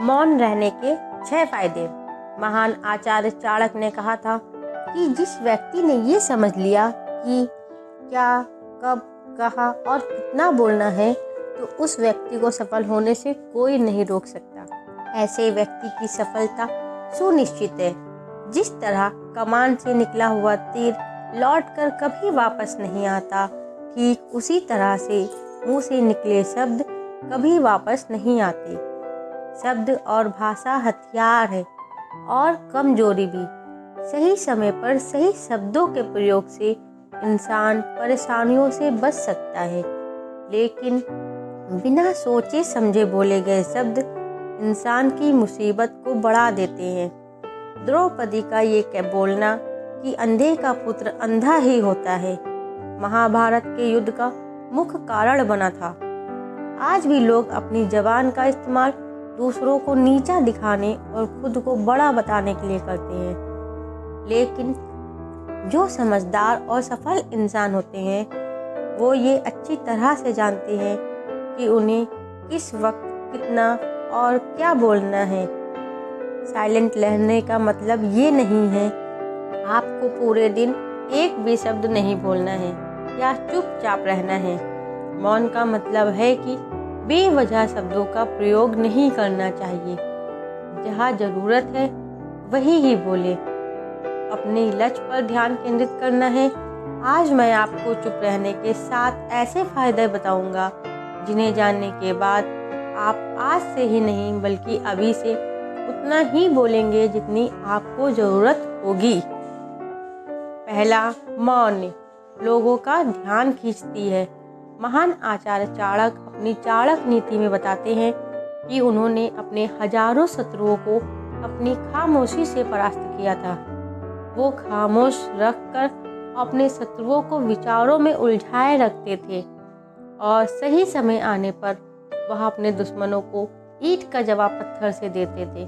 मौन रहने के 6 फायदे। महान आचार्य चाणक्य ने कहा था कि जिस व्यक्ति ने ये समझ लिया कि क्या, कब, कहाँ और कितना बोलना है, तो उस व्यक्ति को सफल होने से कोई नहीं रोक सकता। ऐसे व्यक्ति की सफलता सुनिश्चित है। जिस तरह कमान से निकला हुआ तीर लौटकर कभी वापस नहीं आता, ठीक उसी तरह से मुंह से निकले शब्द कभी वापस नहीं आते। शब्द और भाषा हथियार है और कमजोरी भी। सही समय पर सही शब्दों के प्रयोग से इंसान परेशानियों से बच सकता है, लेकिन बिना सोचे समझे बोले गए शब्द इंसान की मुसीबत को बढ़ा देते हैं। द्रौपदी का ये क्या बोलना कि अंधे का पुत्र अंधा ही होता है, महाभारत के युद्ध का मुख्य कारण बना था। आज भी लोग अपनी जबान का इस्तेमाल दूसरों को नीचा दिखाने और खुद को बड़ा बताने के लिए करते हैं, लेकिन जो समझदार और सफल इंसान होते हैं वो ये अच्छी तरह से जानते हैं कि उन्हें किस वक्त कितना और क्या बोलना है। साइलेंट रहने का मतलब ये नहीं है आपको पूरे दिन एक भी शब्द नहीं बोलना है या चुपचाप रहना है। मौन का मतलब है कि बेवजह शब्दों का प्रयोग नहीं करना चाहिए। जहाँ ज़रूरत है वही ही बोले। अपने लक्ष्य पर ध्यान केंद्रित करना है। आज मैं आपको चुप रहने के 7 ऐसे फायदे बताऊंगा जिन्हें जानने के बाद आप आज से ही नहीं बल्कि अभी से उतना ही बोलेंगे जितनी आपको ज़रूरत होगी। पहला, मौन लोगों का ध्यान खींचती है। महान आचार्य चाणक्य अपनी चाणक्य नीति में बताते हैं कि उन्होंने अपने हजारों शत्रुओं को अपनी खामोशी से परास्त किया था। वो खामोश रखकर अपने शत्रुओं को विचारों में उलझाए रखते थे और सही समय आने पर वह अपने दुश्मनों को ईंट का जवाब पत्थर से देते थे।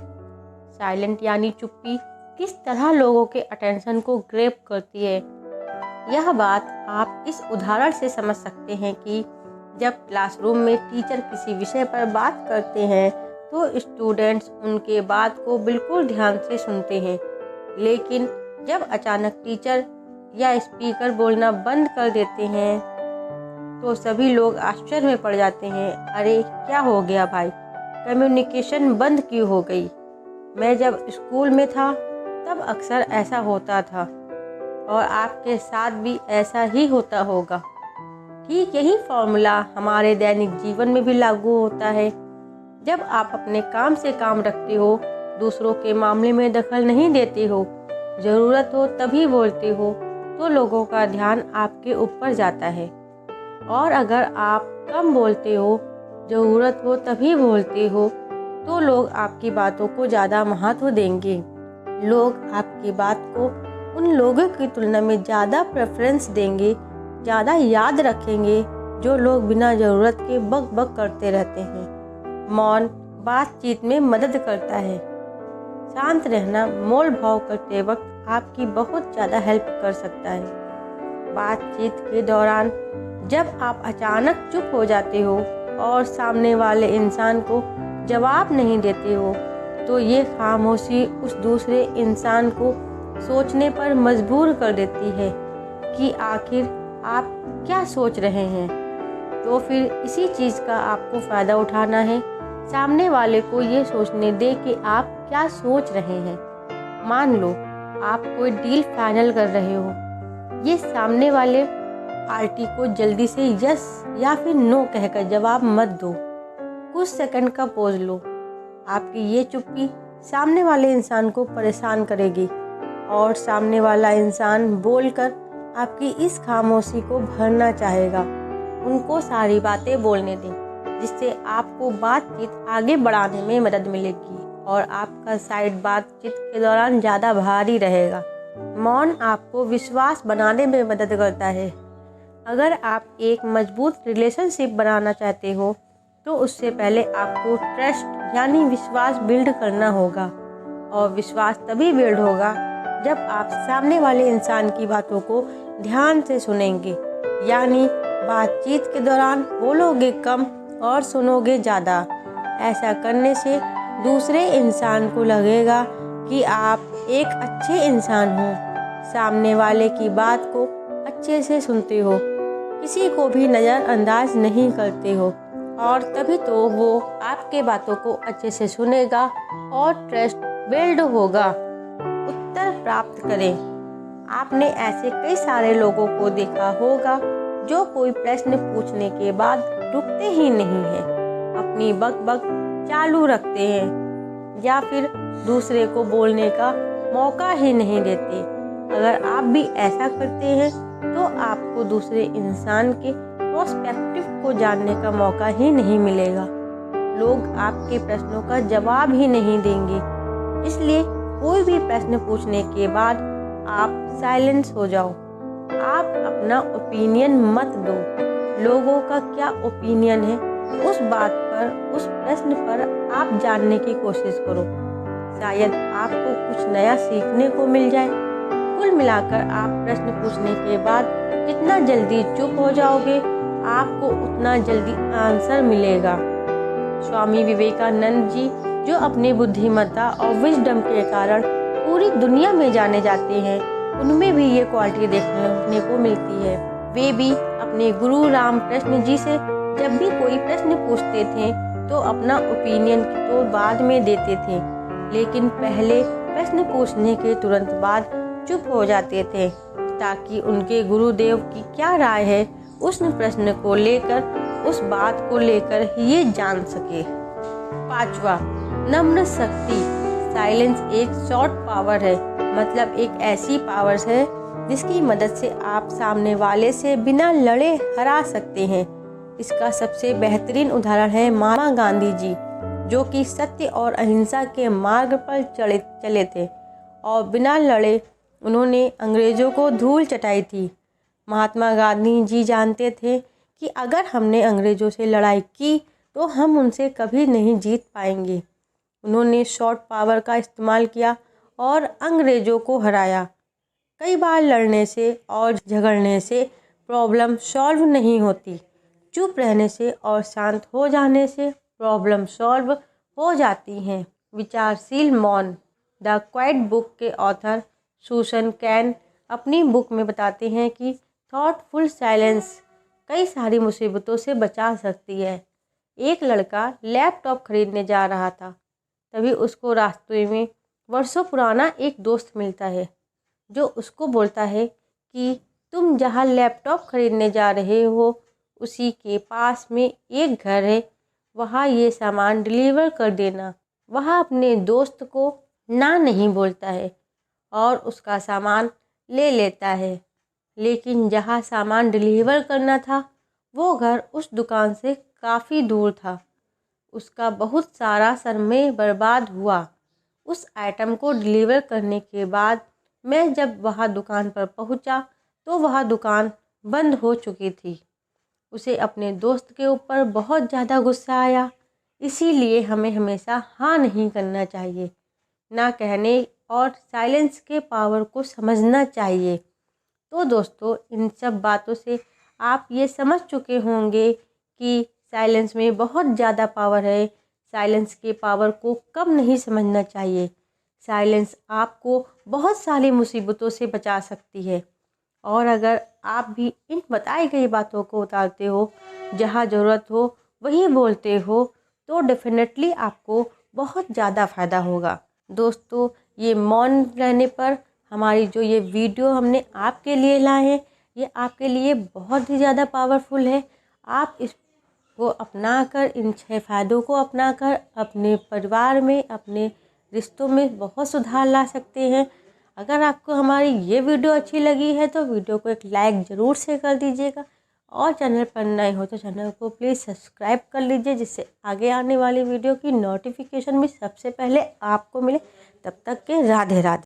साइलेंट यानी चुप्पी किस तरह लोगों के अटेंशन को ग्रैब करती है, यह बात आप इस उदाहरण से समझ सकते हैं कि जब क्लासरूम में टीचर किसी विषय पर बात करते हैं तो स्टूडेंट्स उनके बात को बिल्कुल ध्यान से सुनते हैं, लेकिन जब अचानक टीचर या स्पीकर बोलना बंद कर देते हैं तो सभी लोग आश्चर्य में पड़ जाते हैं। अरे क्या हो गया भाई, कम्युनिकेशन बंद क्यों हो गई? मैं जब स्कूल में था तब अक्सर ऐसा होता था और आपके साथ भी ऐसा ही होता होगा। ठीक यही फॉर्मूला हमारे दैनिक जीवन में भी लागू होता है। जब आप अपने काम से काम रखते हो, दूसरों के मामले में दखल नहीं देते हो, ज़रूरत हो तभी बोलते हो, तो लोगों का ध्यान आपके ऊपर जाता है। और अगर आप कम बोलते हो, ज़रूरत हो तभी बोलते हो, तो लोग आपकी बातों को ज़्यादा महत्व देंगे। लोग आपकी बात को उन लोगों की तुलना में ज़्यादा प्रेफरेंस देंगे, ज़्यादा याद रखेंगे जो लोग बिना ज़रूरत के बक बक करते रहते हैं। मौन बातचीत में मदद करता है। शांत रहना मोल भाव करते वक्त आपकी बहुत ज़्यादा हेल्प कर सकता है। बातचीत के दौरान जब आप अचानक चुप हो जाते हो और सामने वाले इंसान को जवाब नहीं देते हो, तो ये खामोशी उस दूसरे इंसान को सोचने पर मजबूर कर देती है कि आखिर आप क्या सोच रहे हैं। तो फिर इसी चीज़ का आपको फ़ायदा उठाना है। सामने वाले को ये सोचने दे कि आप क्या सोच रहे हैं। मान लो आप कोई डील फाइनल कर रहे हो, ये सामने वाले पार्टी को जल्दी से यस या फिर नो कहकर जवाब मत दो। कुछ सेकंड का पॉज लो। आपकी ये चुप्पी सामने वाले इंसान को परेशान करेगी और सामने वाला इंसान बोलकर आपकी इस खामोशी को भरना चाहेगा। उनको सारी बातें बोलने दें, जिससे आपको बातचीत आगे बढ़ाने में मदद मिलेगी और आपका साइड बातचीत के दौरान ज़्यादा भारी रहेगा। मौन आपको विश्वास बनाने में मदद करता है। अगर आप एक मजबूत रिलेशनशिप बनाना चाहते हो तो उससे पहले आपको ट्रस्ट यानी विश्वास बिल्ड करना होगा, और विश्वास तभी बिल्ड होगा जब आप सामने वाले इंसान की बातों को ध्यान से सुनेंगे, यानी बातचीत के दौरान बोलोगे कम और सुनोगे ज़्यादा। ऐसा करने से दूसरे इंसान को लगेगा कि आप एक अच्छे इंसान हो, सामने वाले की बात को अच्छे से सुनते हो, किसी को भी नज़रअंदाज नहीं करते हो, और तभी तो वो आपके बातों को अच्छे से सुनेगा और ट्रस्ट बिल्ड होगा। उत्तर प्राप्त करें। आपने ऐसे कई सारे लोगों को देखा होगा जो कोई प्रश्न पूछने के बाद रुकते ही नहीं हैं, अपनी बक चालू रखते हैं या फिर दूसरे को बोलने का मौका ही नहीं देते। अगर आप भी ऐसा करते हैं तो आपको दूसरे इंसान के पर्सपेक्टिव को जानने का मौका ही नहीं मिलेगा। लोग आपके प्रश्नों का जवाब ही नहीं देंगे। इसलिए कोई भी प्रश्न पूछने के बाद आप साइलेंस हो जाओ। आप अपना ओपिनियन मत दो। लोगों का क्या ओपिनियन है उस बात पर, उस प्रश्न पर आप जानने की कोशिश करो। शायद आपको कुछ नया सीखने को मिल जाए। कुल मिलाकर आप प्रश्न पूछने के बाद जितना जल्दी चुप हो जाओगे, आपको उतना जल्दी आंसर मिलेगा। स्वामी विवेकानंद जी, जो अपनी बुद्धिमत्ता और विजडम के कारण पूरी दुनिया में जाने जाते हैं, उनमें भी ये क्वालिटी देखने को मिलती है। वे भी अपने गुरु रामकृष्ण जी से जब भी कोई प्रश्न पूछते थे तो अपना ओपिनियन तो बाद में देते थे, लेकिन पहले प्रश्न पूछने के तुरंत बाद चुप हो जाते थे ताकि उनके गुरुदेव की क्या राय है उस प्रश्न को लेकर, उस बात को लेकर ये जान सके। 5वां, नम्र शक्ति। साइलेंस एक शॉर्ट पावर है, मतलब एक ऐसी पावर है जिसकी मदद से आप सामने वाले से बिना लड़े हरा सकते हैं। इसका सबसे बेहतरीन उदाहरण है महात्मा गांधी जी, जो कि सत्य और अहिंसा के मार्ग पर चले थे और बिना लड़े उन्होंने अंग्रेज़ों को धूल चटाई थी। महात्मा गांधी जी जानते थे कि अगर हमने अंग्रेज़ों से लड़ाई की तो हम उनसे कभी नहीं जीत पाएंगे। उन्होंने शॉर्ट पावर का इस्तेमाल किया और अंग्रेज़ों को हराया। कई बार लड़ने से और झगड़ने से प्रॉब्लम सॉल्व नहीं होती, चुप रहने से और शांत हो जाने से प्रॉब्लम सॉल्व हो जाती हैं। विचारशील मौन। द क्वाइट बुक के ऑथर सुसन कैन अपनी बुक में बताते हैं कि थॉटफुल साइलेंस कई सारी मुसीबतों से बचा सकती है। एक लड़का लैपटॉप खरीदने जा रहा था, तभी उसको रास्ते में वर्षों पुराना एक दोस्त मिलता है जो उसको बोलता है कि तुम जहाँ लैपटॉप खरीदने जा रहे हो उसी के पास में एक घर है, वहाँ ये सामान डिलीवर कर देना। वह अपने दोस्त को ना नहीं बोलता है और उसका सामान ले लेता है, लेकिन जहाँ सामान डिलीवर करना था वो घर उस दुकान से काफ़ी दूर था। उसका बहुत सारा समय बर्बाद हुआ। उस आइटम को डिलीवर करने के बाद मैं जब वहाँ दुकान पर पहुँचा तो वह दुकान बंद हो चुकी थी। उसे अपने दोस्त के ऊपर बहुत ज़्यादा गुस्सा आया। इसीलिए हमें हमेशा हाँ नहीं करना चाहिए, ना कहने और साइलेंस के पावर को समझना चाहिए। तो दोस्तों, इन सब बातों से आप ये समझ चुके होंगे कि साइलेंस में बहुत ज़्यादा पावर है। साइलेंस के पावर को कब नहीं समझना चाहिए। साइलेंस आपको बहुत सारी मुसीबतों से बचा सकती है। और अगर आप भी इन बताई गई बातों को उतारते हो, जहाँ ज़रूरत हो वहीं बोलते हो, तो डेफिनेटली आपको बहुत ज़्यादा फ़ायदा होगा। दोस्तों, ये मौन रहने पर हमारी जो ये वीडियो हमने आपके लिए लाए हैं, ये आपके लिए बहुत ही ज़्यादा पावरफुल है। आप इसको अपनाकर, इन 6 फ़ायदों को अपनाकर अपने परिवार में, अपने रिश्तों में बहुत सुधार ला सकते हैं। अगर आपको हमारी ये वीडियो अच्छी लगी है तो वीडियो को एक लाइक ज़रूर से कर दीजिएगा, और चैनल पर नए हो तो चैनल को प्लीज़ सब्सक्राइब कर लीजिए, जिससे आगे आने वाली वीडियो की नोटिफिकेशन भी सबसे पहले आपको मिले। तब तक के राधे राधे।